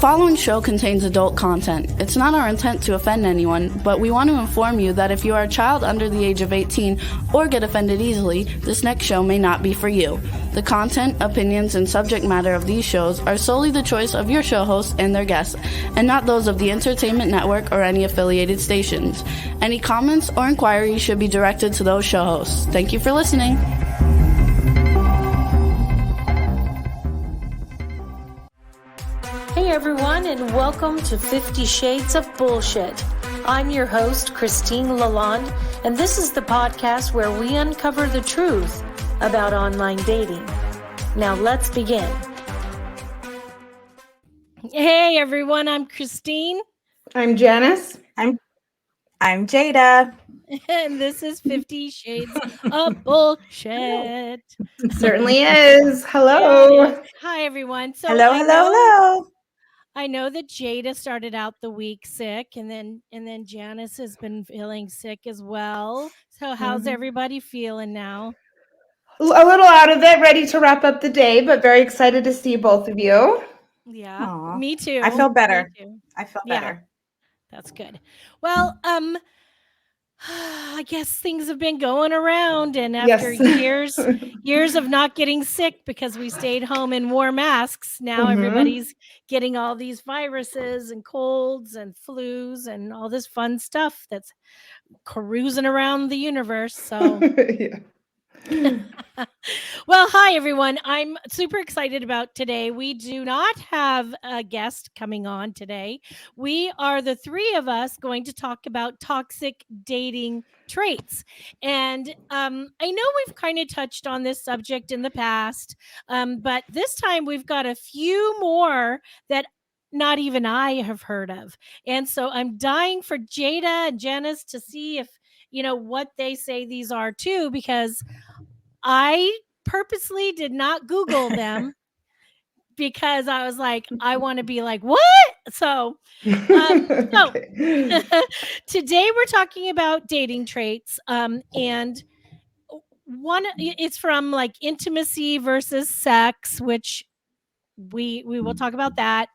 following show contains adult content. It's not our intent to offend anyone, but we want to inform you that if you are a child under the age of 18 or get offended easily, this next show may not be for you. The content, opinions, and subject matter of these shows are solely the choice of your show hosts and their guests, and not those of the Entertainment Network or any affiliated stations. Any comments or inquiries should be directed to those show hosts. Thank you for listening. Hey everyone, and welcome to 50 Shades of Bullshit. I'm your host, Christine Lalonde, and this is the podcast where we uncover the truth about online dating. Now let's begin. Hey everyone, I'm Christine. I'm Janice. I'm Jaida. And this is 50 Shades of Bullshit. Certainly is. Hello. Hi everyone. So Hello. I know that Jaida started out the week sick, and then Janice has been feeling sick as well. So how's everybody feeling now? A little out of it, ready to wrap up the day, but very excited to see both of you. Yeah, Aww. Me too. I feel better. Yeah, better. That's good. Well, I guess things have been going around, and after years of not getting sick because we stayed home and wore masks, now everybody's getting all these viruses and colds and flus and all this fun stuff that's cruising around the universe. So Well, hi everyone. I'm super excited about today. We do not have a guest coming on today. We are the three of us going to talk about toxic dating traits. And I know we've kind of touched on this subject in the past, but this time we've got a few more that not even I have heard of. And so I'm dying for Jaida and Janice to see if, what they say these are too, because I purposely did not Google them because I was like, I want to be like, what? So today we're talking about dating traits. And one, it's from like intimacy versus sex, which we will talk about that.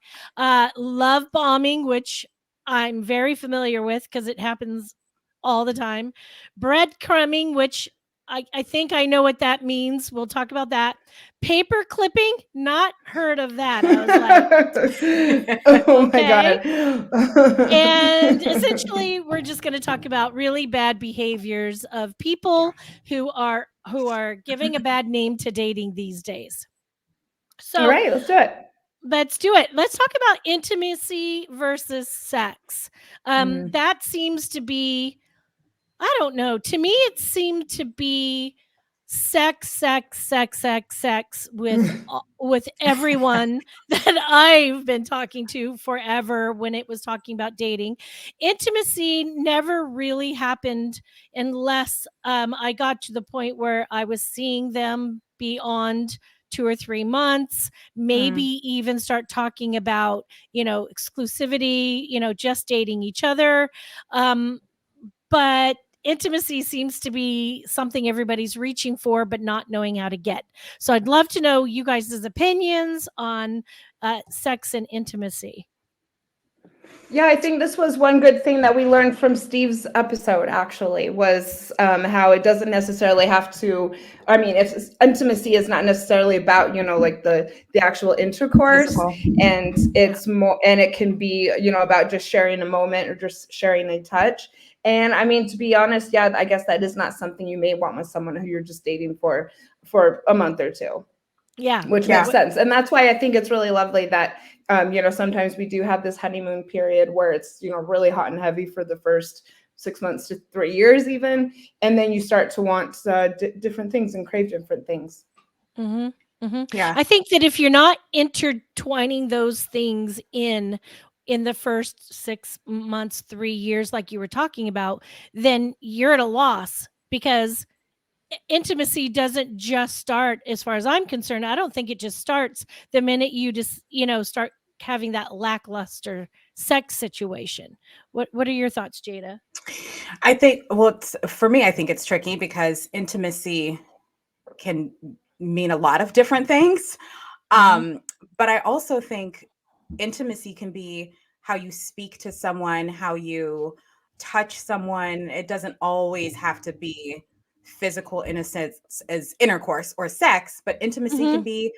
Love bombing, which I'm very familiar with because it happens all the time. Breadcrumbing, which I think I know what that means. We'll talk about that. Paper clipping, not heard of that. I was like, oh my God. And essentially, we're just going to talk about really bad behaviors of people who are giving a bad name to dating these days. So, all right, let's do it. Let's talk about intimacy versus sex. That seems to be, I don't know. To me, it seemed to be sex with everyone that I've been talking to forever when it was talking about dating. Intimacy never really happened unless I got to the point where I was seeing them beyond 2 or 3 months, maybe even start talking about, exclusivity, just dating each other. But intimacy seems to be something everybody's reaching for, but not knowing how to get. So I'd love to know you guys' opinions on sex and intimacy. Yeah, I think this was one good thing that we learned from Steve's episode, actually, was how it doesn't necessarily have to, if intimacy is not necessarily about, like the actual intercourse, and it's more, and it can be, about just sharing a moment or just sharing a touch. And to be honest, yeah, I guess that is not something you may want with someone who you're just dating for a month or two. Yeah. Which makes sense. And that's why I think it's really lovely that, sometimes we do have this honeymoon period where it's, really hot and heavy for the first 6 months to 3 years even. And then you start to want different things and crave different things. Mm-hmm. Mm-hmm. Yeah. I think that if you're not intertwining those things in the first 6 months, 3 years, like you were talking about, then you're at a loss, because intimacy doesn't just start, as far as I'm concerned. I don't think it just starts the minute you just, start having that lackluster sex situation. What are your thoughts, Jaida? I think, for me, I think it's tricky because intimacy can mean a lot of different things. But I also think intimacy can be how you speak to someone, how you touch someone. It doesn't always have to be physical in a sense as intercourse or sex, but intimacy can be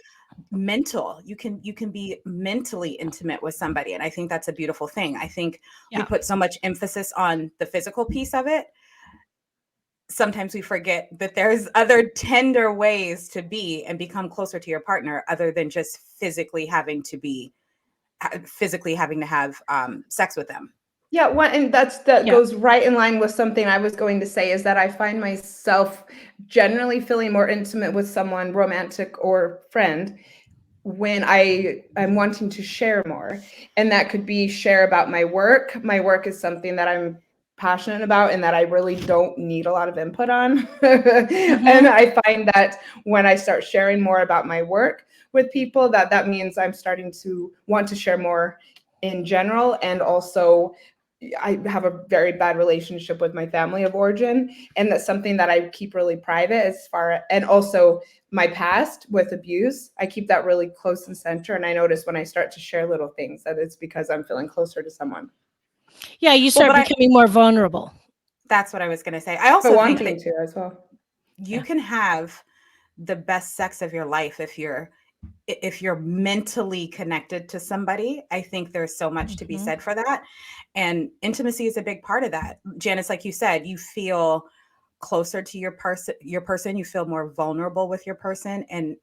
mental. You can be mentally intimate with somebody, and I think that's a beautiful thing. I think we put so much emphasis on the physical piece of it. Sometimes we forget that there's other tender ways to be and become closer to your partner other than just physically having to have sex with them. Yeah, and that goes right in line with something I was going to say, is that I find myself generally feeling more intimate with someone, romantic or friend, when I'm wanting to share more. And that could be share about my work. My work is something that I'm passionate about and that I really don't need a lot of input on. And I find that when I start sharing more about my work with people, that means I'm starting to want to share more in general. And also, I have a very bad relationship with my family of origin, and that's something that I keep really private and also my past with abuse. I keep that really close and center. And I notice when I start to share little things that it's because I'm feeling closer to someone. Yeah, you start becoming more vulnerable. That's what I was going to say. I also think that to as well. You can have the best sex of your life if you're mentally connected to somebody. I think there's so much to be said for that. And intimacy is a big part of that. Janice, like you said, you feel closer to your person, you feel more vulnerable with your person. And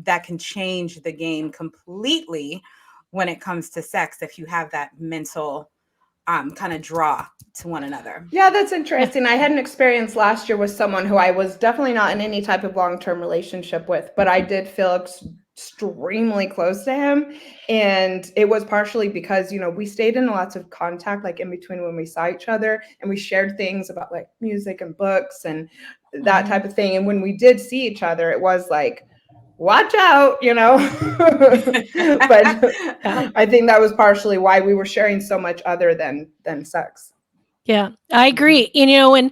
that can change the game completely when it comes to sex if you have that mental kind of draw to one another. Yeah, that's interesting. I had an experience last year with someone who I was definitely not in any type of long-term relationship with, but I did feel extremely close to him. And it was partially because, we stayed in lots of contact, like in between when we saw each other, and we shared things about like music and books and that type of thing. And when we did see each other, it was like, watch out, but I think that was partially why we were sharing so much other than sex. Yeah, I agree. And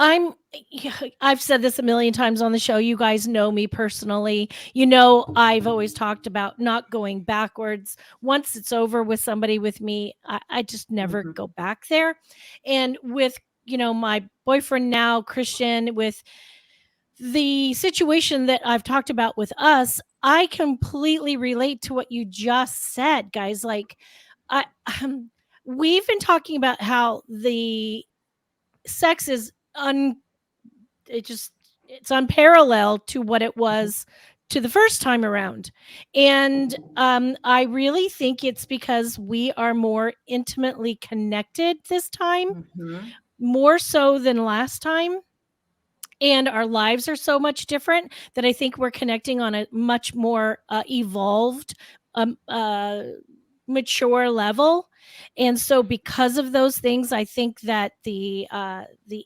I've said this a million times on the show. You guys know me personally. I've always talked about not going backwards. Once it's over with somebody with me, I just never go back there. And with, my boyfriend now, Christian, with the situation that I've talked about with us, I completely relate to what you just said, guys. Like, we've been talking about how the sex is it's unparalleled to what it was to the first time around. And I really think it's because we are more intimately connected this time, more so than last time. And our lives are so much different that I think we're connecting on a much more evolved, mature level. And so because of those things, I think that the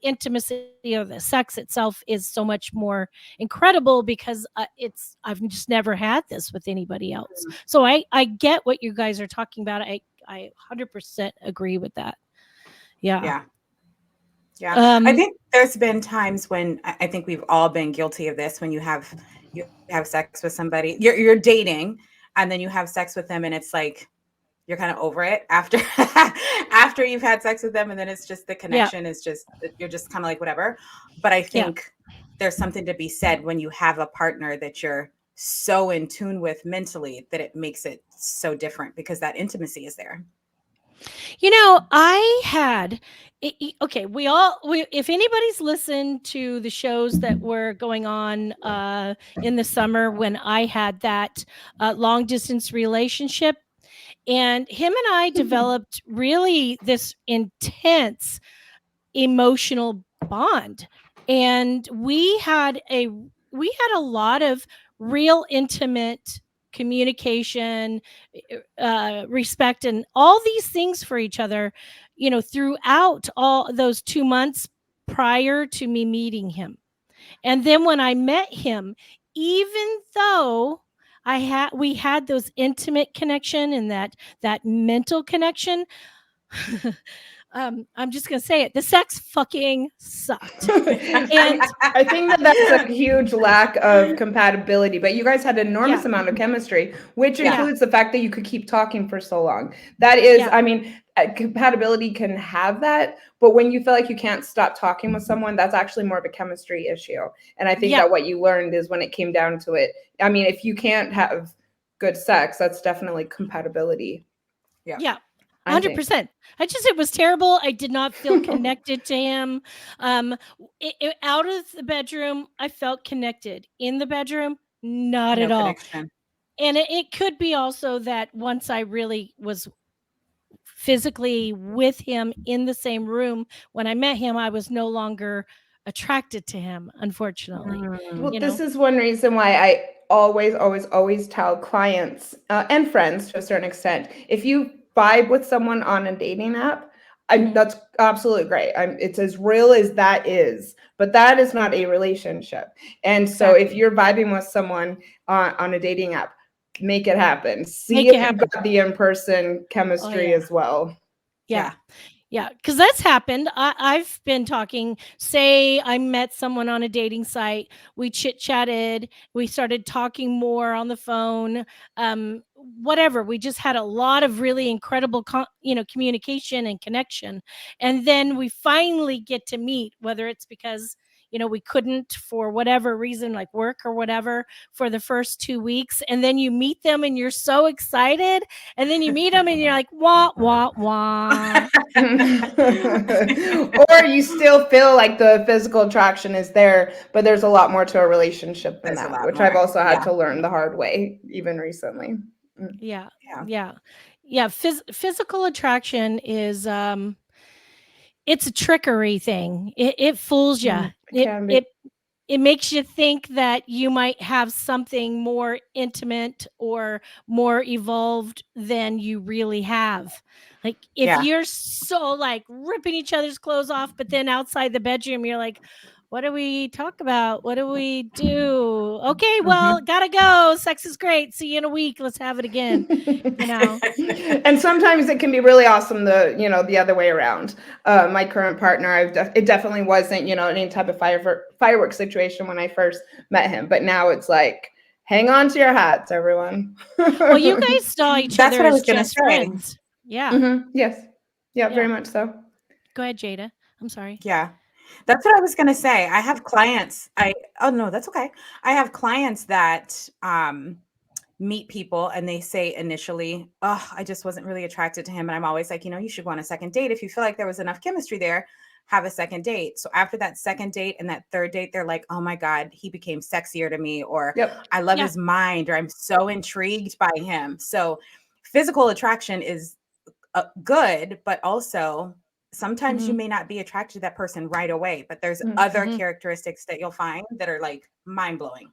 intimacy of the sex itself is so much more incredible because I've just never had this with anybody else. So I get what you guys are talking about. I 100% agree with that. Yeah. I think there's been times when I think we've all been guilty of this, when you have sex with somebody, you're dating, and then you have sex with them, and it's like you're kind of over it after after you've had sex with them, and then it's just the connection is just, you're just kind of like whatever. But I think there's something to be said when you have a partner that you're so in tune with mentally that it makes it so different because that intimacy is there. I had okay. If anybody's listened to the shows that were going on in the summer when I had that long distance relationship, and him and I developed really this intense emotional bond, and we had a lot of real intimate communication, respect, and all these things for each other, throughout all those 2 months prior to me meeting him. And then when I met him, even though we had those intimate connection and that mental connection, I'm just gonna say it. The sex fucking sucked. And I think that that's a huge lack of compatibility, but you guys had an enormous amount of chemistry, which includes the fact that you could keep talking for so long. That is, I mean, compatibility can have that, but when you feel like you can't stop talking with someone, that's actually more of a chemistry issue. And I think that what you learned is when it came down to it, I mean, if you can't have good sex, that's definitely compatibility. Yeah. 100%. It was terrible. I did not feel connected to him. Out of the bedroom, I felt connected. In the bedroom, not at all. Connection. And it could be also that once I really was physically with him in the same room, when I met him, I was no longer attracted to him, unfortunately. Well, this is one reason why I always tell clients and friends to a certain extent, if you vibe with someone on a dating app, that's absolutely great. It's as real as that is, but that is not a relationship. And so if you're vibing with someone on a dating app, make it happen. See if you've got the in-person chemistry as well. Yeah, because that's happened. I've been talking, say I met someone on a dating site, we chit-chatted, we started talking more on the phone, whatever. We just had a lot of really incredible communication and connection. And then we finally get to meet, whether it's because we couldn't for whatever reason, like work or whatever, for the first 2 weeks. And then you meet them and you're so excited. And then you meet them and you're like, wah, wah, wah. Or you still feel like the physical attraction is there, but there's a lot more to a relationship than that, which I've also had to learn the hard way, even recently. Physical attraction is it's a trickery thing. It fools you. It makes you think that you might have something more intimate or more evolved than you really have. Like if you're so like ripping each other's clothes off, but then outside the bedroom, you're like, what do we talk about? What do we do? Okay, well, gotta go. Sex is great. See you in a week. Let's have it again. And sometimes it can be really awesome the other way around. My current partner, it definitely wasn't, any type of fireworks situation when I first met him. But now it's like, hang on to your hats, everyone. Well, you guys saw each other as just friends. Yeah. Yes. Yeah, very much so. Go ahead, Jaida. I'm sorry. Yeah. That's what I was going to say. I have clients. Oh no, that's okay. I have clients that meet people and they say initially, oh, I just wasn't really attracted to him. And I'm always like, you should go on a second date. If you feel like there was enough chemistry there, have a second date. So after that second date and that third date, they're like, oh my God, he became sexier to me, or I love his mind, or I'm so intrigued by him. So physical attraction is good, but also sometimes you may not be attracted to that person right away, but there's other characteristics that you'll find that are like mind-blowing.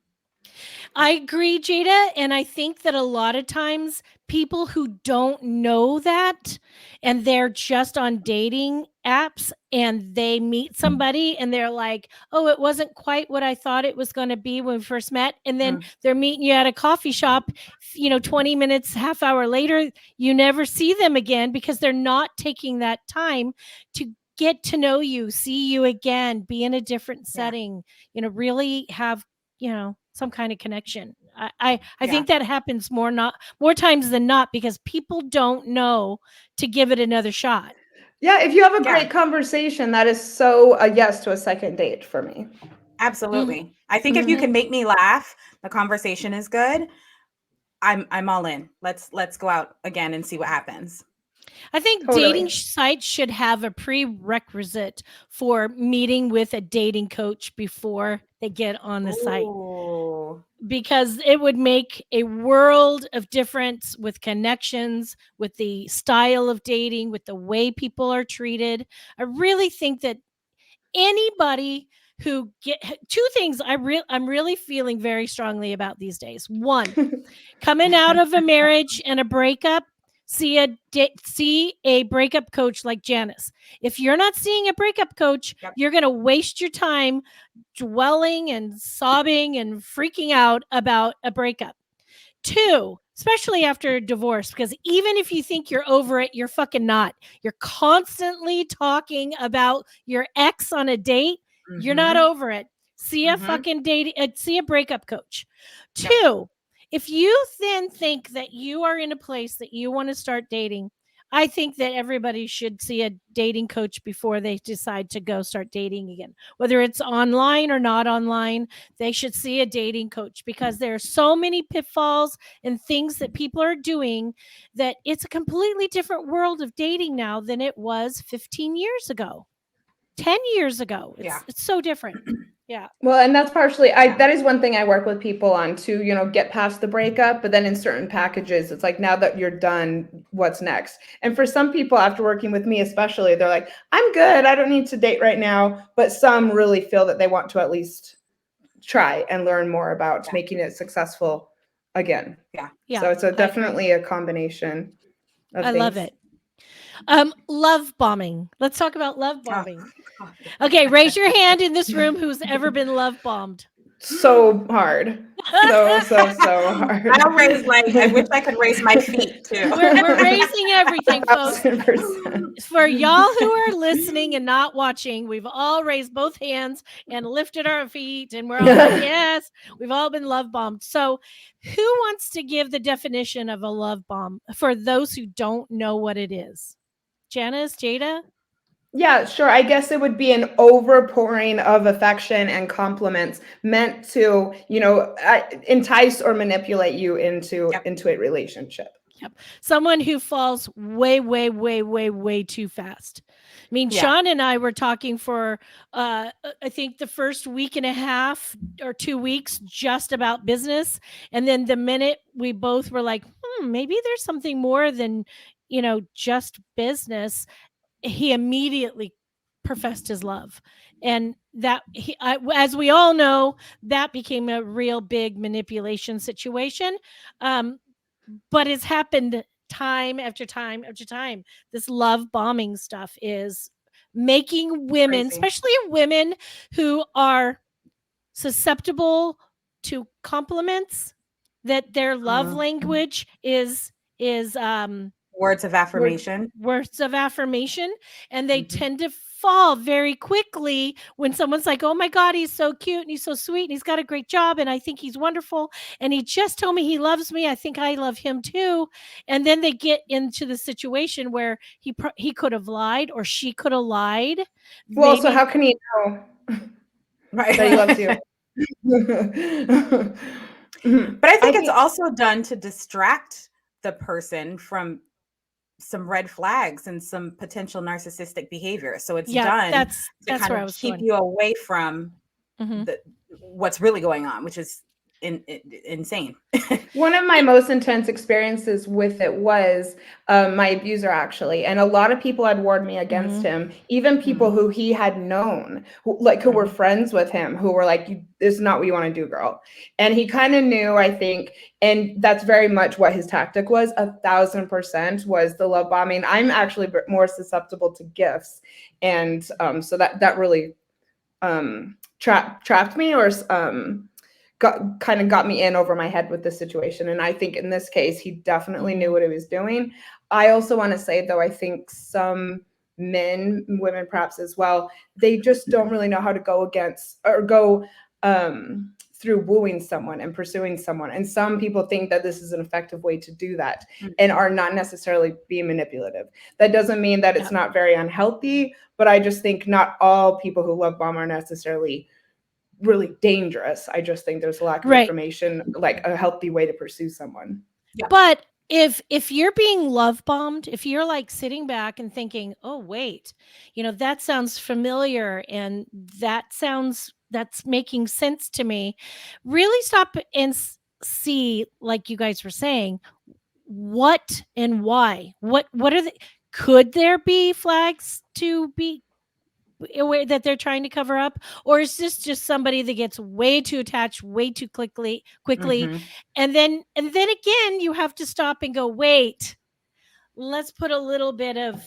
I agree, Jaida. And I think that a lot of times people who don't know that and they're just on dating apps and they meet somebody and they're like, oh, it wasn't quite what I thought it was going to be when we first met. And then they're meeting you at a coffee shop, 20 minutes, half hour later, you never see them again because they're not taking that time to get to know you, see you again, be in a different setting, really have, some kind of connection. I think that happens more times than not because people don't know to give it another shot. Yeah, if you have a great conversation, that is so a yes to a second date for me. Absolutely. I think if you can make me laugh, the conversation is good. I'm all in. Let's go out again and see what happens. I think dating sites should have a prerequisite for meeting with a dating coach before they get on the site, because it would make a world of difference with connections, with the style of dating, with the way people are treated. I really think that anybody who two things I'm really feeling very strongly about these days. One, coming out of a marriage and a breakup, see a breakup coach like Janice. If you're not seeing a breakup coach, you're going to waste your time dwelling and sobbing and freaking out about a breakup. Two, especially after a divorce, because even if you think you're over it, you're fucking not. You're constantly talking about your ex on a date. You're not over it. See a fucking date, see a breakup coach. Two, if you then think that you are in a place that you want to start dating, I think that everybody should see a dating coach before they decide to go start dating again. Whether it's online or not online, they should see a dating coach, because there are so many pitfalls and things that people are doing that it's a completely different world of dating now than it was 15 years ago, 10 years ago. It's so different. Yeah. Well, and that's partially, that is one thing I work with people on to, get past the breakup. But then in certain packages, it's like, now that you're done, what's next? And for some people, after working with me especially, they're like, I'm good, I don't need to date right now. But some really feel that they want to at least try and learn more about making it successful again. So it's definitely a combination of things. Love it. Love bombing. Let's talk about love bombing. Okay, raise your hand in this room who's ever been love bombed. So hard. So hard. I wish I could raise my feet too. We're raising everything, folks. 100%. For y'all who are listening and not watching, we've all raised both hands and lifted our feet, and we're all like, yes, we've all been love bombed. So who wants to give the definition of a love bomb for those who don't know what it is? Janice, Jaida? Yeah, sure. I guess it would be an overpouring of affection and compliments meant to, entice or manipulate you into a relationship. Yep. Someone who falls way, way, way, way, way too fast. I mean, Sean and I were talking for, I think the first week and a half or 2 weeks just about business. And then the minute we both were like, maybe there's something more than, just business, he immediately professed his love. And that, as we all know, that became a real big manipulation situation. But it's happened time after time after time. This love bombing stuff is making women, especially women who are susceptible to compliments, that their love language is words of affirmation. And they tend to fall very quickly when someone's like, oh my God, he's so cute and he's so sweet and he's got a great job and I think he's wonderful and he just told me he loves me. I think I love him too. And then they get into the situation where he could have lied or she could have lied. Well, so how can he know that he loves you? But I think it's also done to distract the person from some red flags and some potential narcissistic behavior. So it's done to kind of keep you away from what's really going on, which is insane. One of my most intense experiences with it was my abuser, actually. And a lot of people had warned me against him, even people who he had known, who were friends with him, who were like, this is not what you want to do, girl. And he kind of knew, I think, and that's very much what his tactic was. 1,000% was the love bombing. I'm actually more susceptible to gifts. And so that really trapped me, or got me in over my head with the situation. And I think in this case, he definitely knew what he was doing. I also want to say, though, I think some men, women perhaps as well, they just don't really know how to go through wooing someone and pursuing someone. And some people think that this is an effective way to do that and are not necessarily being manipulative. That doesn't mean that it's not very unhealthy, but I just think not all people who love bomb are necessarily really dangerous. I just think there's a lack of information, like a healthy way to pursue someone. But if you're being love bombed, if you're like sitting back and thinking, oh wait, that sounds familiar and that's making sense to me, really stop and see, like you guys were saying, what and why. What are could there be flags to be that they're trying to cover up, or is this just somebody that gets way too attached way too quickly and then again you have to stop and go, wait, let's put a little bit of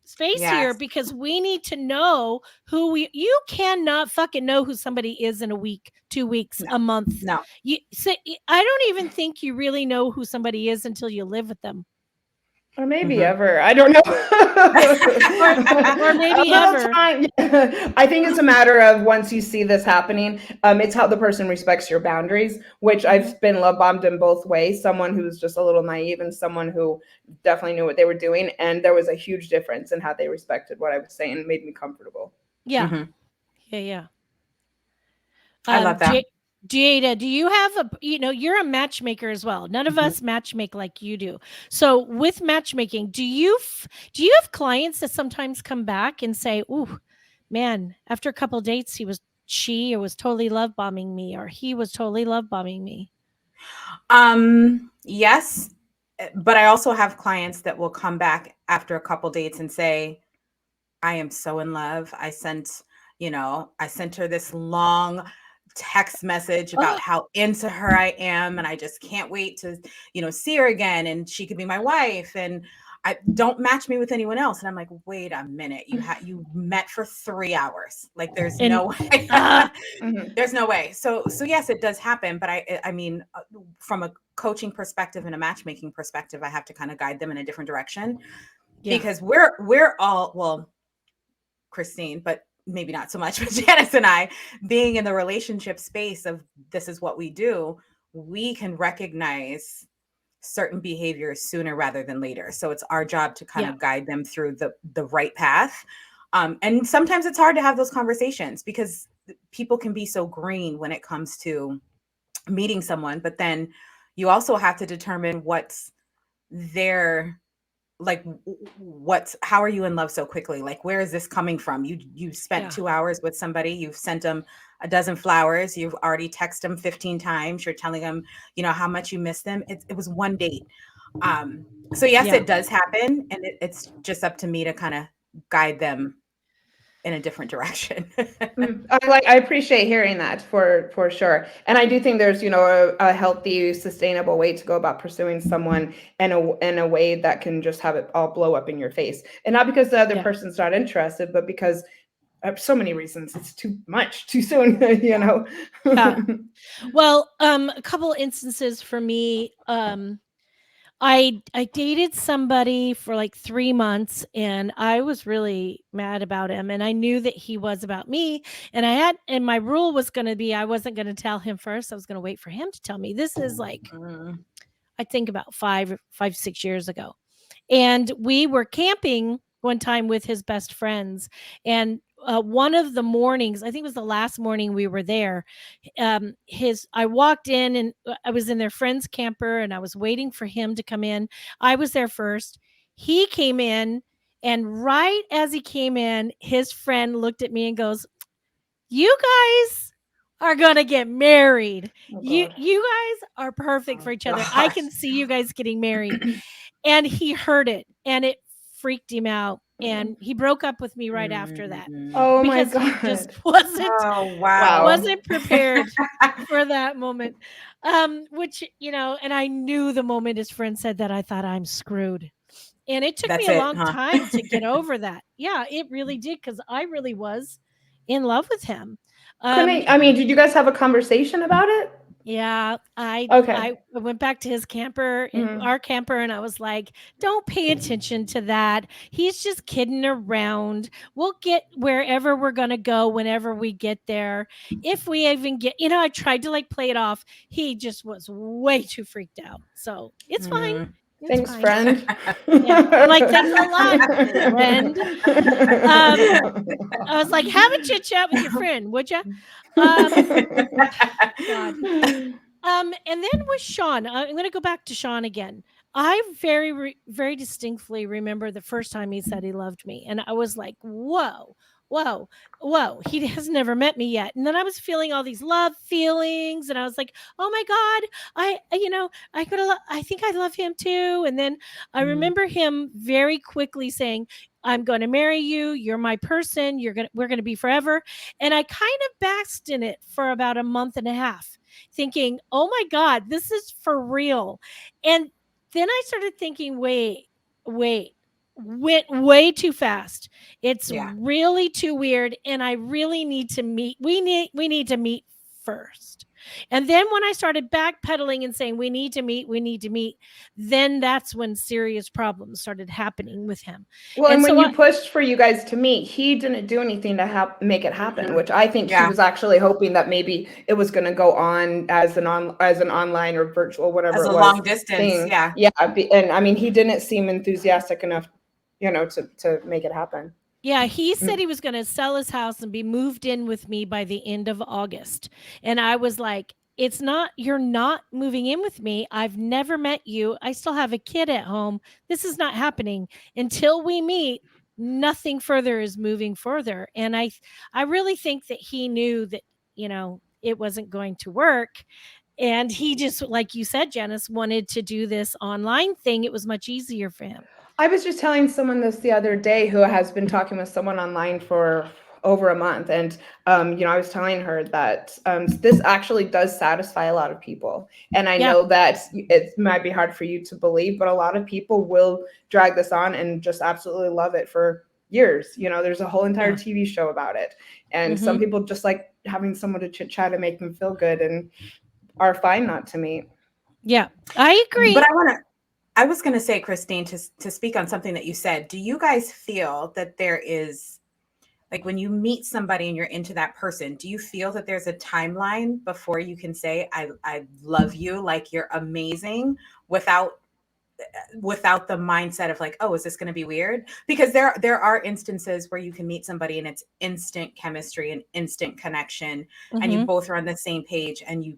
space here because we need to know you cannot fucking know who somebody is in a week, 2 weeks, a month. No. I don't even think you really know who somebody is until you live with them. Or maybe ever. I don't know. or maybe ever. I think it's a matter of once you see this happening, it's how the person respects your boundaries, which I've been love bombed in both ways. Someone who's just a little naive and someone who definitely knew what they were doing. And there was a huge difference in how they respected what I was saying. It made me comfortable. Yeah. Yeah. I love that. Jaida, do you have you're a matchmaker as well. None of us matchmake like you do. So with matchmaking, do you have clients that sometimes come back and say, "Ooh, man, after a couple of dates, she was totally love bombing me, or he was totally love bombing me"? Yes, but I also have clients that will come back after a couple dates and say, "I am so in love. I sent her this long text message about how into her I am, and I just can't wait to, see her again, and she could be my wife, and I don't match me with anyone else." And I'm like, wait a minute, you met for 3 hours. Like there's no way. There's no way. So yes, it does happen. But I mean, from a coaching perspective and a matchmaking perspective, I have to kind of guide them in a different direction because we're all, well, Christine, but maybe not so much, but Janice and I, being in the relationship space of this is what we do, we can recognize certain behaviors sooner rather than later. So it's our job to kind of guide them through the right path. And sometimes it's hard to have those conversations because people can be so green when it comes to meeting someone, but then you also have to determine what's their, like, how are you in love so quickly? Like, where is this coming from? You spent 2 hours with somebody, you've sent them a dozen flowers, you've already texted them 15 times, you're telling them, how much you miss them. It was one date. So yes, it does happen. And it's just up to me to kind of guide them in a different direction. I appreciate hearing that for sure. And I do think there's, a healthy, sustainable way to go about pursuing someone in a way that can just have it all blow up in your face. And not because the other person's not interested, but because so many reasons. It's too much too soon, Well, a couple instances for me. I dated somebody for like 3 months and I was really mad about him, and I knew that he was about me, and my rule was going to be I wasn't going to tell him first. I was going to wait for him to tell me. This is like I think about 6 years ago. And we were camping one time with his best friends, and one of the mornings, I think it was the last morning we were there, I walked in and I was in their friend's camper and I was waiting for him to come in. I was there first. He came in, and right as he came in, his friend looked at me and goes, "You guys are gonna get married. You guys are perfect for each other. I can see you guys getting married." And he heard it and it freaked him out. And he broke up with me right after that. Oh because my God. he just wasn't prepared for that moment. Which, and I knew the moment his friend said that, I thought, I'm screwed. And it took me a long time to get over that. Yeah, it really did, because I really was in love with him. Did you guys have a conversation about it? Yeah, I went back to his camper, our camper, and I was like, "Don't pay attention to that. He's just kidding around. We'll get wherever we're gonna go whenever we get there. If we even get, I tried to play it off. He just was way too freaked out. So it's fine. Thanks, friend. Yeah, I'm like, thanks a lot, friend. I was like, have a chit chat with your friend, would you? And then with Sean, I'm going to go back to Sean again. I very, very distinctly remember the first time he said he loved me. And I was like, whoa, he has never met me yet. And then I was feeling all these love feelings. And I was like, oh my God, I think I love him too. And then I remember him very quickly saying, I'm going to marry you. You're my person. We're going to be forever. And I kind of basked in it for about a month and a half, thinking, oh my God, this is for real. And then I started thinking, wait, went way too fast. It's Yeah. really too weird, and I really need to meet. We need to meet first. And then when I started backpedaling and saying we need to meet, then that's when serious problems started happening with him. Well, and And when so you pushed for you guys to meet, he didn't do anything to make it happen, which I think he Yeah. was actually hoping that maybe it was going to go on as an online or virtual, whatever As it a was, long distance, thing. yeah. And I mean, he didn't seem enthusiastic enough, to make it happen. Yeah, he said he was going to sell his house and be moved in with me by the end of August. And I was like, you're not moving in with me. I've never met you. I still have a kid at home. This is not happening until we meet. Nothing further is moving further. And I really think that he knew that, it wasn't going to work. And he just, like you said, Janice, wanted to do this online thing. It was much easier for him. I was just telling someone this the other day who has been talking with someone online for over a month. And, I was telling her that this actually does satisfy a lot of people. And I know that it might be hard for you to believe, but a lot of people will drag this on and just absolutely love it for years. There's a whole entire TV show about it. And some people just like having someone to chit chat and make them feel good and are fine not to meet. Yeah, I agree. But I was going to say, Christine, to speak on something that you said, do you guys feel that there is, like, when you meet somebody and you're into that person, do you feel that there's a timeline before you can say, I love you, like you're amazing, without the mindset of like, oh, is this going to be weird? Because there are instances where you can meet somebody and it's instant chemistry and instant connection, and you both are on the same page and you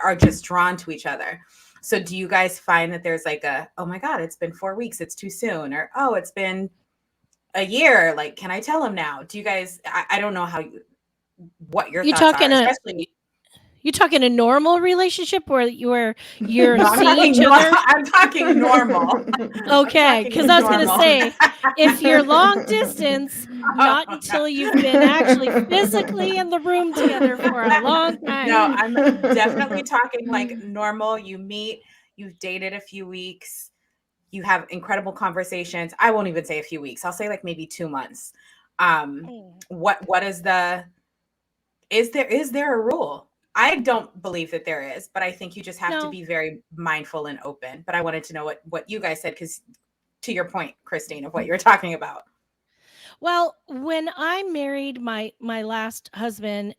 are just drawn to each other. So do you guys find that there's like oh my God, it's been 4 weeks, it's too soon, or, oh, it's been a year, like, can I tell him now? Do you guys, I don't know what your thoughts are, especially. You talking a normal relationship where you're No, seeing each other? I'm talking normal. Okay, because I was going to say, if you're long distance, not until you've been actually physically in the room together for a long time. No, I'm definitely talking like normal. You meet, you've dated a few weeks, you have incredible conversations. I won't even say a few weeks. I'll say like maybe 2 months. What is there a rule? I don't believe that there is, but I think you just have to be very mindful and open. But I wanted to know what you guys said, because to your point, Christine, of what you were talking about. Well, when I married my last husband,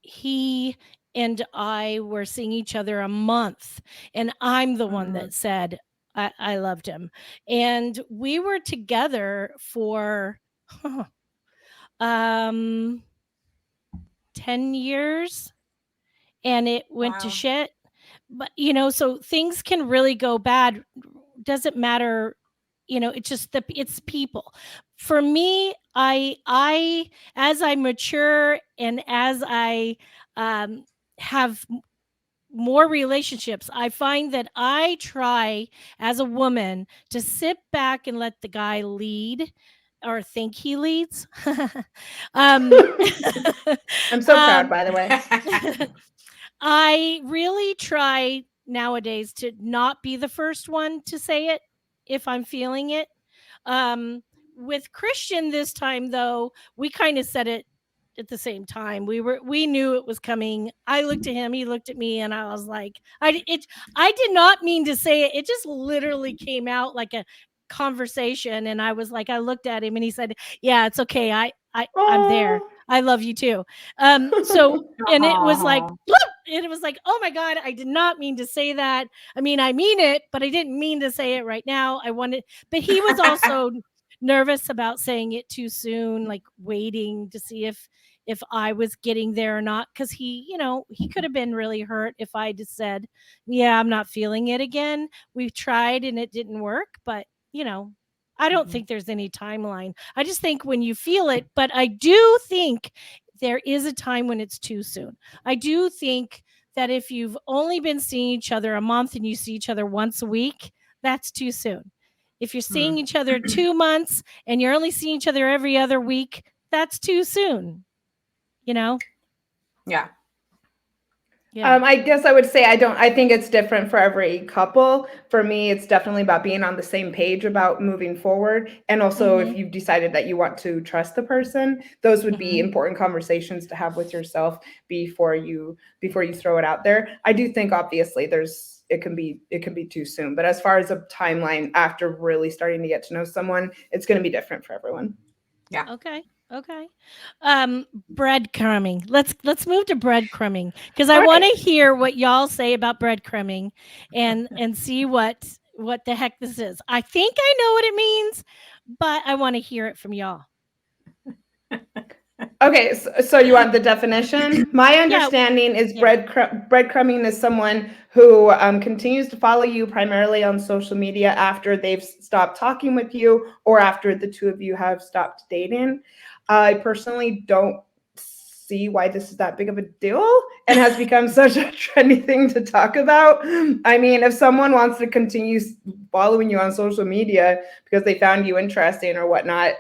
he and I were seeing each other a month, and I'm the one that said I loved him. And we were together for 10 years, and it went to shit. But so things can really go bad. Doesn't matter, it's just it's people. For me, I as I mature and as I have more relationships, I find that I try as a woman to sit back and let the guy lead, or think he leads. I'm so proud, by the way. I really try nowadays to not be the first one to say it if I'm feeling it. With Christian this time, though, we kind of said it at the same time. We knew it was coming. I looked at him, he looked at me, and I was like, I did not mean to say it. It just literally came out like a conversation, and I was like, I looked at him, and he said, "Yeah, it's okay. I'm there. I love you too." So, and it was like, and it was like, oh my God, I did not mean to say that. I mean it, but I didn't mean to say it right now. But he was also nervous about saying it too soon, like waiting to see if I was getting there or not. Cause he could have been really hurt if I just said, yeah, I'm not feeling it again. We've tried and it didn't work, but I don't think there's any timeline. I just think when you feel it, but I do think there is a time when it's too soon. I do think that if you've only been seeing each other a month and you see each other once a week, that's too soon. If you're seeing each other 2 months and you're only seeing each other every other week, that's too soon. Yeah. Yeah. I guess I would say I think it's different for every couple. For me, it's definitely about being on the same page about moving forward. And also if you've decided that you want to trust the person, those would be important conversations to have with yourself before you throw it out there. I do think obviously it can be too soon. But as far as a timeline after really starting to get to know someone, it's going to be different for everyone. Yeah. Okay. Breadcrumbing. Let's move to breadcrumbing because I Right. want to hear what y'all say about breadcrumbing and see what the heck this is. I think I know what it means, but I want to hear it from y'all. Okay, so you want the definition? My understanding is breadcrumbing is someone who continues to follow you primarily on social media after they've stopped talking with you or after the two of you have stopped dating. I personally don't see why this is that big of a deal and has become such a trendy thing to talk about. I mean, if someone wants to continue following you on social media because they found you interesting or whatnot,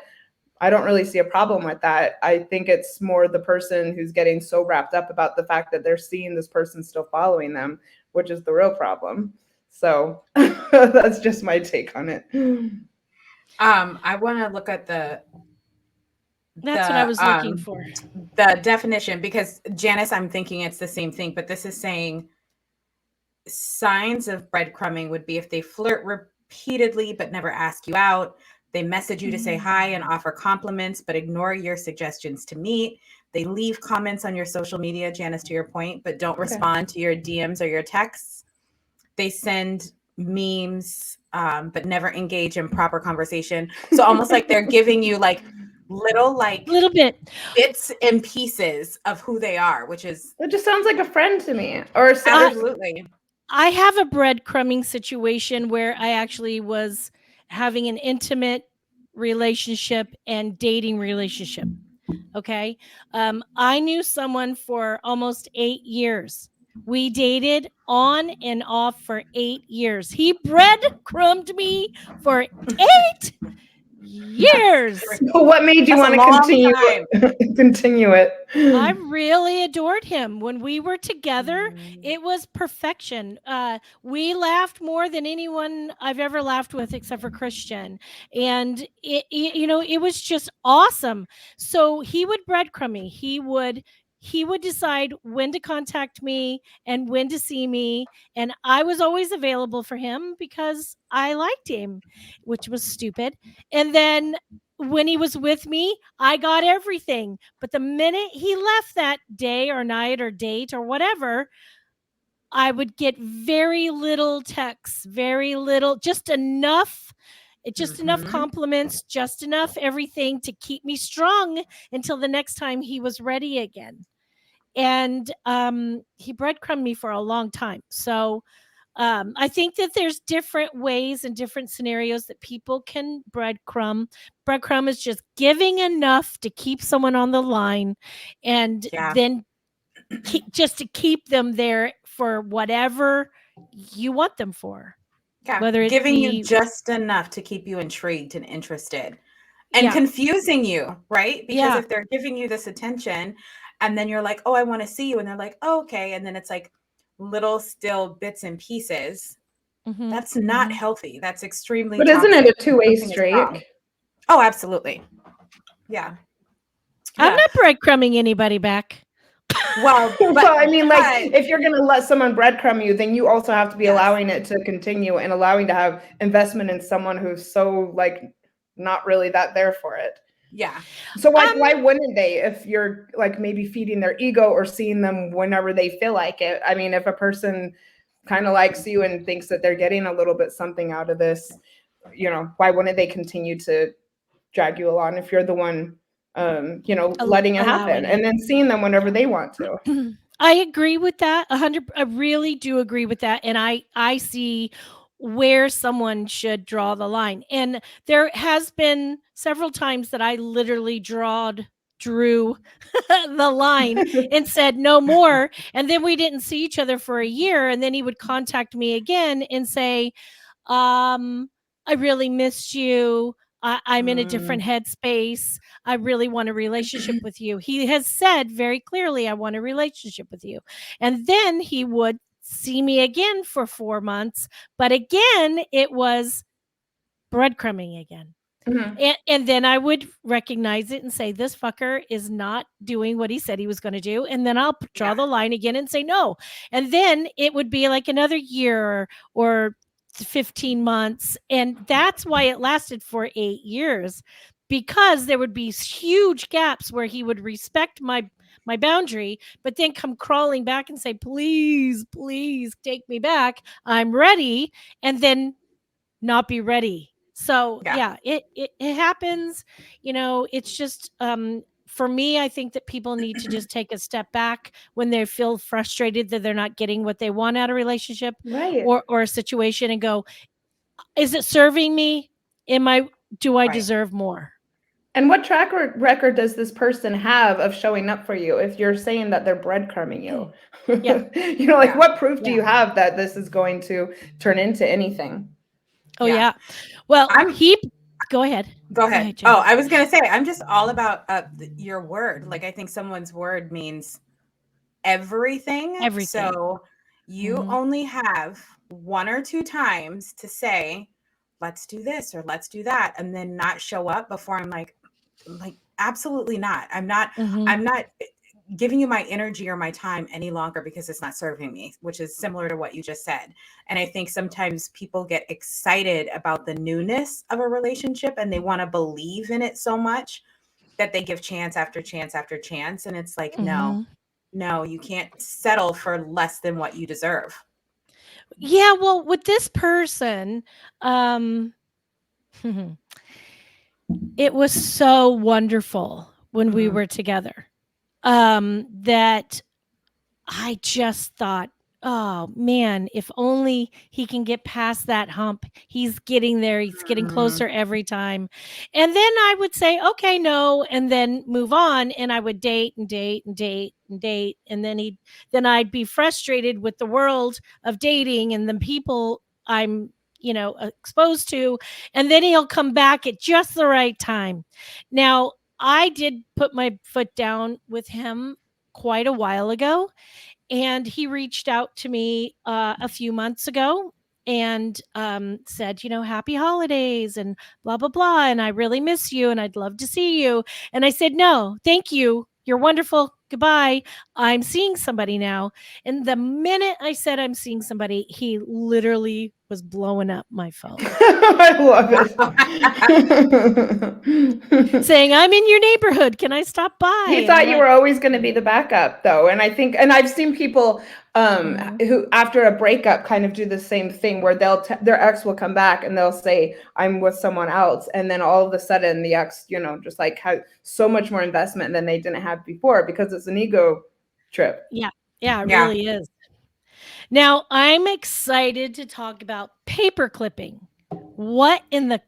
I don't really see a problem with that. I think it's more the person who's getting so wrapped up about the fact that they're seeing this person still following them, which is the real problem. So that's just my take on it. I want to look at That's what I was looking for. The definition, because Janice, I'm thinking it's the same thing, but this is saying signs of breadcrumbing would be if they flirt repeatedly but never ask you out. They message you to say hi and offer compliments, but ignore your suggestions to meet. They leave comments on your social media, Janice, to your point, but don't respond to your DMs or your texts. They send memes, but never engage in proper conversation. So almost like they're giving you like little bit bits and pieces of who they are, which is it just sounds like a friend to me. Or absolutely. I have a breadcrumbing situation where I actually was having an intimate relationship and dating relationship. Okay. I knew someone for almost 8 years. We dated on and off for 8 years. He breadcrumbed me for 8 years. What made you want to continue it? I really adored him. When we were together, it was perfection. We laughed more than anyone I've ever laughed with except for Christian. And it was just awesome. So he would breadcrumb me. He would decide when to contact me and when to see me. And I was always available for him because I liked him, which was stupid. And then when he was with me, I got everything. But the minute he left that day or night or date or whatever, I would get very little texts, very little, just enough compliments, just enough everything to keep me strong until the next time he was ready again. And he breadcrumbed me for a long time. So I think that there's different ways and different scenarios that people can breadcrumb. Breadcrumb is just giving enough to keep someone on the line and then just to keep them there for whatever you want them for. Yeah, whether it giving be you just enough to keep you intrigued and interested and confusing you, right? Because if they're giving you this attention and then you're like, oh, I want to see you. And they're like, oh, okay. And then it's like little still bits and pieces. That's not healthy. That's extremely But toxic. isn't it a two-way street? Oh, absolutely. Yeah. I'm not breadcrumbing anybody back. Well, I mean, like, if you're going to let someone breadcrumb you, then you also have to be allowing it to continue and allowing to have investment in someone who's so, like, not really that there for it. Yeah. So why wouldn't they, if you're, like, maybe feeding their ego or seeing them whenever they feel like it? I mean, if a person kind of likes you and thinks that they're getting a little bit something out of this, why wouldn't they continue to drag you along if you're the one letting it happen and then seeing them whenever they want to? I agree with that 100. I really do agree with that. And I see where someone should draw the line. And there has been several times that I literally drew the line and said no more. And then we didn't see each other for a year. And then he would contact me again and say, I really missed you. I'm in a different headspace. I really want a relationship with you. He has said very clearly, I want a relationship with you. And then he would see me again for 4 months. But again, it was breadcrumbing again. And then I would recognize it and say, this fucker is not doing what he said he was going to do. And then I'll draw the line again and say no. And then it would be like another year or 15 months. And that's why it lasted for 8 years, because there would be huge gaps where he would respect my boundary, but then come crawling back and say, please, please take me back. I'm ready. And then not be ready. So it happens. It's just for me, I think that people need to just take a step back when they feel frustrated that they're not getting what they want out of a relationship or a situation, and go, is it serving me? Do I deserve more? And what track record does this person have of showing up for you if you're saying that they're breadcrumbing you? What proof do you have that this is going to turn into anything? Oh, yeah. Well, go ahead. Go ahead. Oh, I was going to say, I'm just all about your word. Like, I think someone's word means everything. So you only have 1 or 2 times to say, let's do this or let's do that, and then not show up before I'm like, absolutely not. I'm not giving you my energy or my time any longer because it's not serving me, which is similar to what you just said. And I think sometimes people get excited about the newness of a relationship and they want to believe in it so much that they give chance after chance after chance. And it's like, no, you can't settle for less than what you deserve. Yeah. Well, with this person, it was so wonderful when we were together. That I just thought, oh man, if only he can get past that hump. He's getting there. He's getting closer every time. And then I would say, okay, no, and then move on. And I would date and date and date and date. And then I'd be frustrated with the world of dating and the people I'm exposed to. And then he'll come back at just the right time. Now, I did put my foot down with him quite a while ago, and he reached out to me a few months ago and said, happy holidays and blah, blah, blah. And I really miss you and I'd love to see you. And I said, no, thank you. You're wonderful. Goodbye. I'm seeing somebody now. And the minute I said I'm seeing somebody, he literally was blowing up my phone. I love it. Saying, I'm in your neighborhood. Can I stop by? He thought you were always going to be the backup, though. And I've seen people who, after a breakup, kind of do the same thing where their ex will come back and they'll say, I'm with someone else. And then all of a sudden the ex, just like has so much more investment than they didn't have before because it's an ego trip. Yeah. Yeah, it really is. Now, I'm excited to talk about paper clipping. What in the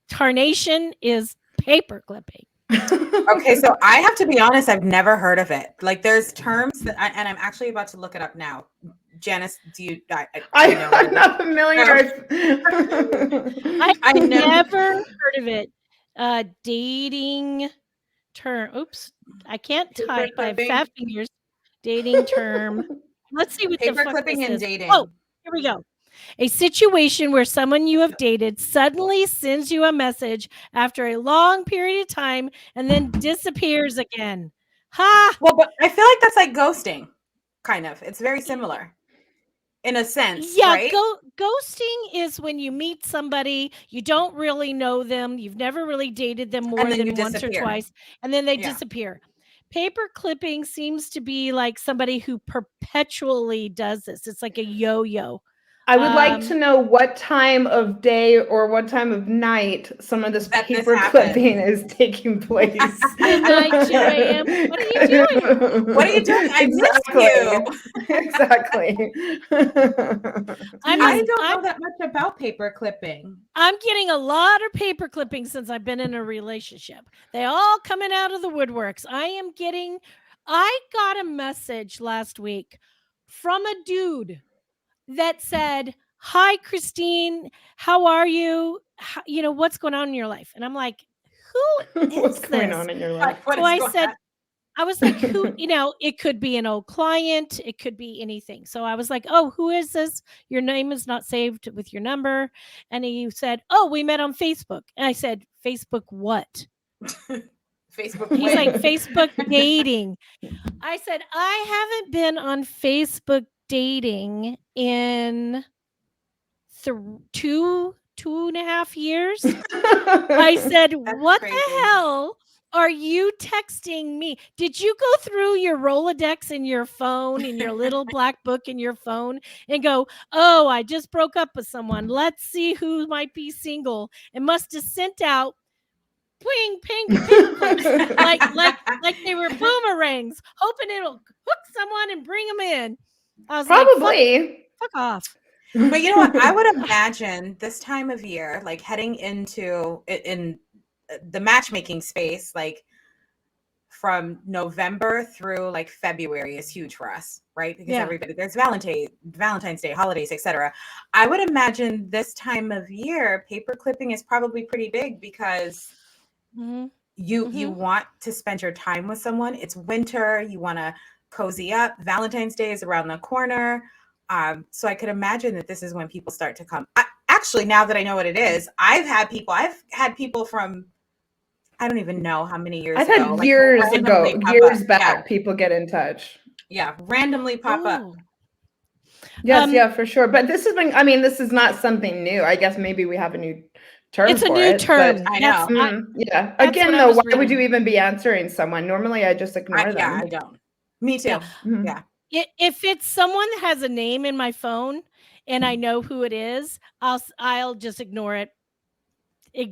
tarnation is paper clipping? Okay, so I have to be honest, I've never heard of it. Like, there's terms that and I'm actually about to look it up now. Janice, do you? I'm not familiar. I've never heard of it. Dating term. Oops, I can't type. I have fat fingers. Dating term. Let's see what paper the fuck clipping this and is. dating. Oh, here we go. A situation where someone you have dated suddenly sends you a message after a long period of time and then disappears again. Ha! Well, but I feel like that's like ghosting, kind of. It's very similar in a sense, right? Ghosting is when you meet somebody, you don't really know them, you've never really dated them more than once or twice, and then they disappear. Paper clipping seems to be like somebody who perpetually does this. It's like a yo-yo. I would like to know what time of day or what time of night some of this paper clipping is taking place. Midnight, 2 a.m. What are you doing? What are you doing? I missed you. Exactly. I don't know that much about paper clipping. I'm getting a lot of paper clipping since I've been in a relationship. They all coming out of the woodworks. I got a message last week from a dude that said, hi, Christine, how are you? What's going on in your life? And I'm like, who What's is going this? on in your life? What So is I going said, on? I was like, who, it could be an old client, it could be anything. So I was like, oh, who is this? Your name is not saved with your number. And he said, oh, we met on Facebook. And I said, Facebook what? Facebook He's like, when? Facebook dating. I said, I haven't been on Facebook dating in 2.5 years. I said, what crazy. the hell are you texting me? Did you go through your Rolodex in your phone, in your little black book in your phone, and go, oh, I just broke up with someone. Let's see who might be single. And must have sent out ping, ping, paper clips like they were boomerangs, hoping it'll hook someone and bring them in. I was like, Probably. fuck off. But you know what? I would imagine this time of year, like heading into in the matchmaking space, like from November through like February is huge for us, right? Because everybody, there's Valentine's Day, holidays, etc. I would imagine this time of year, paper clipping is probably pretty big because you want to spend your time with someone. It's winter, you want to cozy up. Valentine's Day is around the corner. So I could imagine that this is when people start to come. Actually, now that I know what it is, I've had people from, I don't even know how many years I've ago. had years like, ago, years back, people get in touch. Yeah, randomly pop up. Yes, yeah, for sure. But this has been, I mean, this is not something new. I guess maybe we have a new term it's for a new it. term. I know. Yeah. That's Again, what I though, was why would you reading. even be answering someone? Normally, I just ignore them. Yeah, I don't. Me too. Yeah. Yeah. If it's someone that has a name in my phone and I know who it is, I'll just ignore it,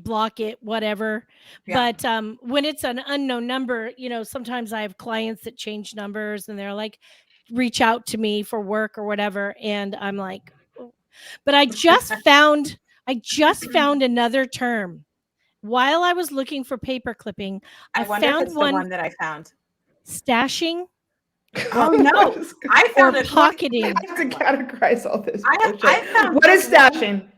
block it, whatever. Yeah. But when it's an unknown number, sometimes I have clients that change numbers and they're like, reach out to me for work or whatever, and I'm like, oh. But I just found another term while I was looking for paper clipping. I wonder if found it's the one that I found. Stashing. Oh no, I found it. Pocketing. I have to categorize all this bullshit. I found what is stashing?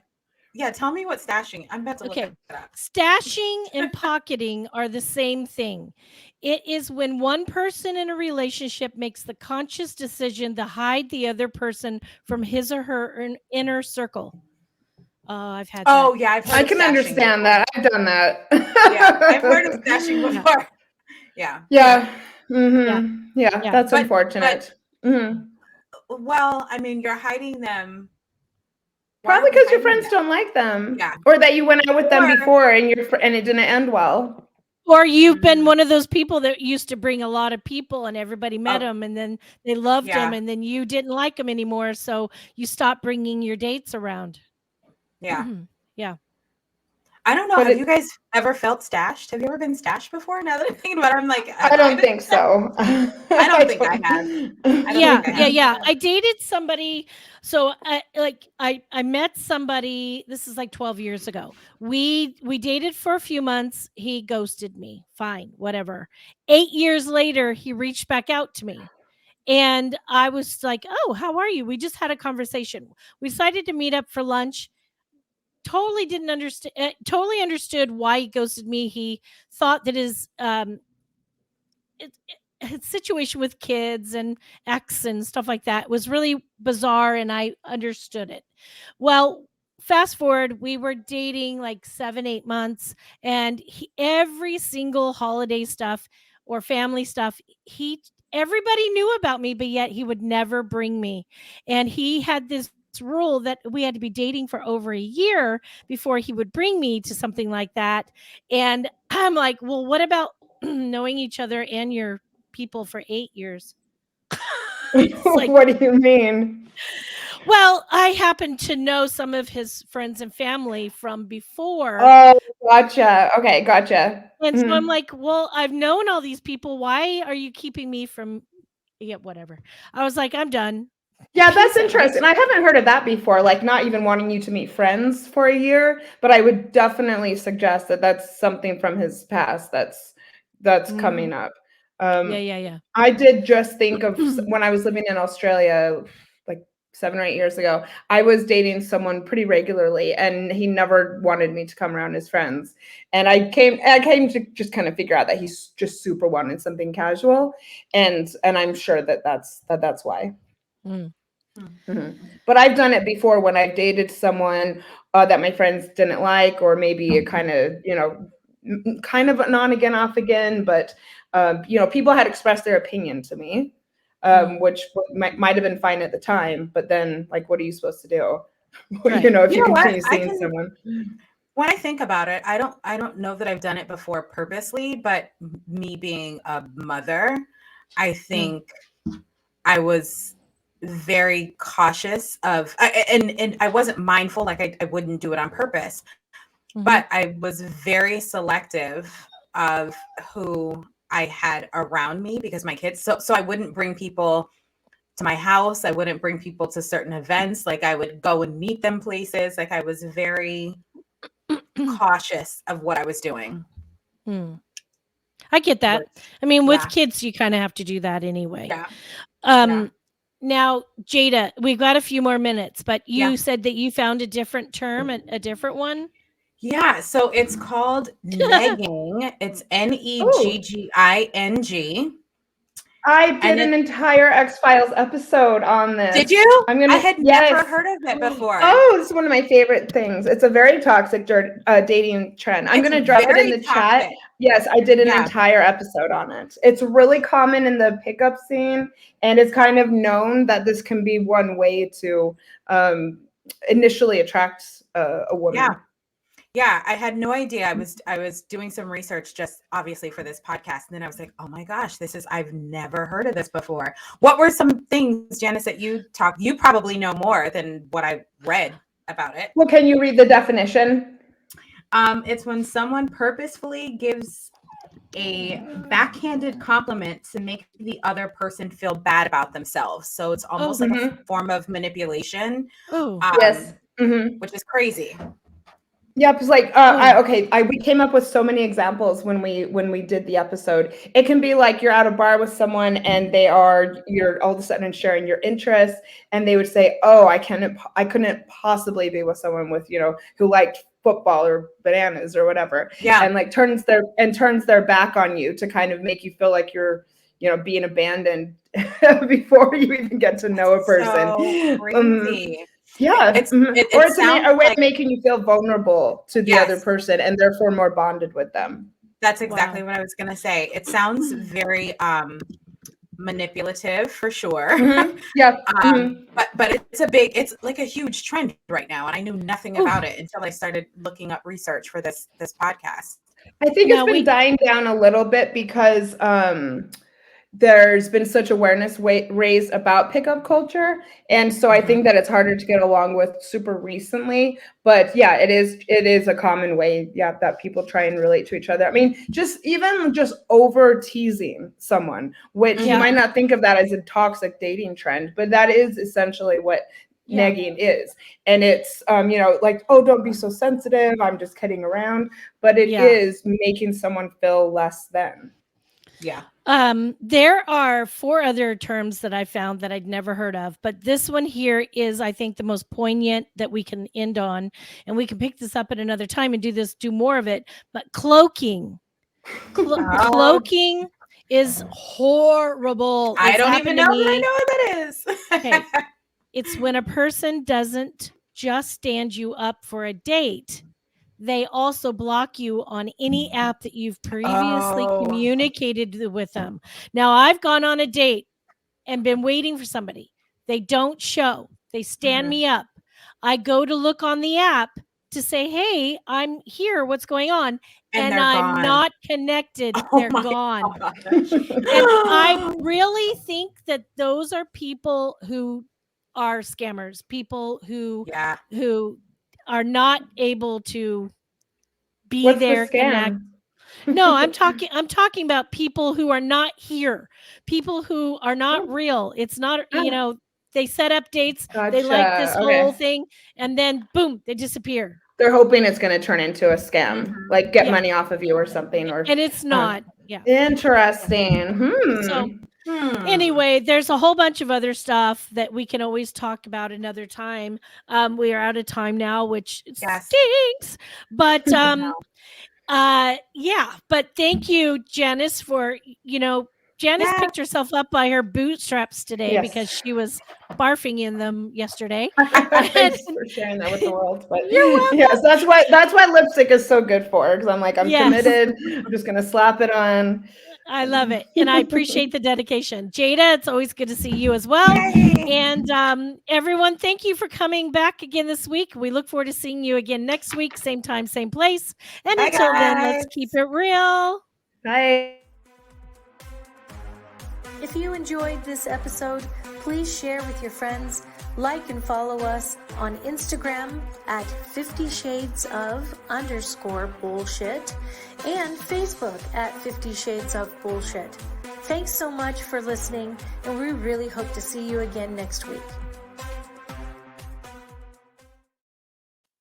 Yeah, tell me what stashing. I'm about to look it up. Stashing and pocketing are the same thing. It is when one person in a relationship makes the conscious decision to hide the other person from his or her inner circle. I've had Oh, that. yeah, I've heard I of can stashing understand before. that. I've done that. Yeah, I've heard of stashing before. Yeah. Yeah. Yeah. That's unfortunate. Well, I mean, you're hiding them. Probably because your friends don't like them. Yeah. Or that you went out with them before and it didn't end well. Or you've been one of those people that used to bring a lot of people and everybody met them and then they loved them and then you didn't like them anymore. So you stopped bringing your dates around. Yeah. Yeah. I don't know. Have you guys ever felt stashed? Have you ever been stashed before? Now that I'm thinking about it, I'm like, I don't think so. I don't think I have. Yeah. I dated somebody. So I met somebody. This is like 12 years ago. We dated for a few months. He ghosted me. Fine, whatever. 8 years later, he reached back out to me. And I was like, oh, how are you? We just had a conversation. We decided to meet up for lunch. Totally didn't understand. Totally understood why he ghosted me. He thought that his situation with kids and ex and stuff like that was really bizarre, and I understood it. Well, fast forward, we were dating like 7-8 months, and every single holiday stuff or family stuff, everybody knew about me, but yet he would never bring me. And he had this rule that we had to be dating for over a year before he would bring me to something like that. And I'm like, well, what about knowing each other and your people for 8 years? Like, what do you mean? Well, I happen to know some of his friends and family from before. Oh, gotcha. Okay, gotcha. And so I'm like, well, I've known all these people. Why are you keeping me from? Yeah, whatever. I was like, I'm done. Yeah, that's interesting. I haven't heard of that before, like not even wanting you to meet friends for a year, but I would definitely suggest that that's something from his past that's coming up. Yeah. I did just think of when I was living in Australia like 7 or 8 years ago, I was dating someone pretty regularly, and he never wanted me to come around his friends. And I came to just kind of figure out that he's just super wanted something casual, and I'm sure that's why. Mm. Mm-hmm. But I've done it before when I've dated someone that my friends didn't like, or maybe a kind of, kind of an on again, off again. But, people had expressed their opinion to me, which might have been fine at the time. But then, like, what are you supposed to do? Right. If You you know what? continue seeing someone. When I think about it, I don't know that I've done it before purposely, but me being a mother, I think I was very cautious of, and I wasn't mindful, like I wouldn't do it on purpose, but I was very selective of who I had around me because my kids, so I wouldn't bring people to my house. I wouldn't bring people to certain events. Like I would go and meet them places. Like I was very cautious of what I was doing. I get that. I mean, with Yeah. kids, you kind of have to do that anyway. Yeah. Now, Jaida, we've got a few more minutes, but you said that you found a different term, a different one. Yeah. So it's called negging. It's negging. I did an entire X-Files episode on this. Did you? I had never heard of it before. Oh, it's one of my favorite things. It's a very toxic dating trend. I'm going to drop it in the chat. Yes, I did an entire episode on it. It's really common in the pickup scene, and it's kind of known that this can be one way to initially attract a woman. Yeah, I had no idea. I was doing some research just obviously for this podcast, and then I was like, oh my gosh, I've never heard of this before. What were some things, Janice, that you probably know more than what I read about it? Well, can you read the definition? It's when someone purposefully gives a backhanded compliment to make the other person feel bad about themselves. So it's almost like a form of manipulation. Yes. Which is crazy. Yeah, because like we came up with so many examples when we did the episode. It can be like you're at a bar with someone and you're all of a sudden sharing your interests, and they would say, "Oh, I couldn't possibly be with someone with who liked football or bananas or whatever." Yeah, and like turns their back on you to kind of make you feel like you're being abandoned before you even get to know a person. So crazy. Yeah, it's a way of making you feel vulnerable to the other person and therefore more bonded with them. That's exactly what I was going to say. It sounds very manipulative for sure. Yeah. But it's like a huge trend right now, and I knew nothing about it until I started looking up research for this podcast. I think it's been dying down a little bit because there's been such awareness raised about pickup culture, and so I think that it's harder to get along with super recently. But yeah, it is a common way, that people try and relate to each other. I mean, just over teasing someone, which you might not think of that as a toxic dating trend, but that is essentially what negging is. And it's like, oh, don't be so sensitive, I'm just kidding around, but it is making someone feel less than. Yeah. There are 4 other terms that I found that I'd never heard of, but this one here is, I think, the most poignant that we can end on, and we can pick this up at another time and do more of it. But cloaking, cloaking is horrible. I don't even know that I know what that is. Okay. It's when a person doesn't just stand you up for a date. They also block you on any app that you've previously communicated with them. Now, I've gone on a date and been waiting for somebody. They don't show. They stand me up. I go to look on the app to say, hey, I'm here. What's going on? And I'm not connected. They're gone. And I really think that those are people who are scammers, people who are not able to be What's there. The scam? No, I'm talking about people who are not here, people who are not real. It's not, they set up dates. Gotcha. They like this whole thing, and then boom, they disappear. They're hoping it's going to turn into a scam, like get money off of you or something. And it's not. Interesting. So Anyway, there's a whole bunch of other stuff that we can always talk about another time. We are out of time now, which stinks. But but thank you, Janice, for Janice picked herself up by her bootstraps today because she was barfing in them yesterday. Thanks for sharing that with the world. But you're welcome. Yes, that's why lipstick is so good for, because I'm like, I'm committed. I'm just gonna slap it on. I love it. And I appreciate the dedication. Jaida, it's always good to see you as well. And everyone, thank you for coming back again this week. We look forward to seeing you again next week, same time, same place. And until then, let's keep it real. Bye. If you enjoyed this episode, please share with your friends, like and follow us on Instagram at 50 Shades of _bullshit and Facebook at 50 Shades of Bullshit. Thanks so much for listening, and we really hope to see you again next week.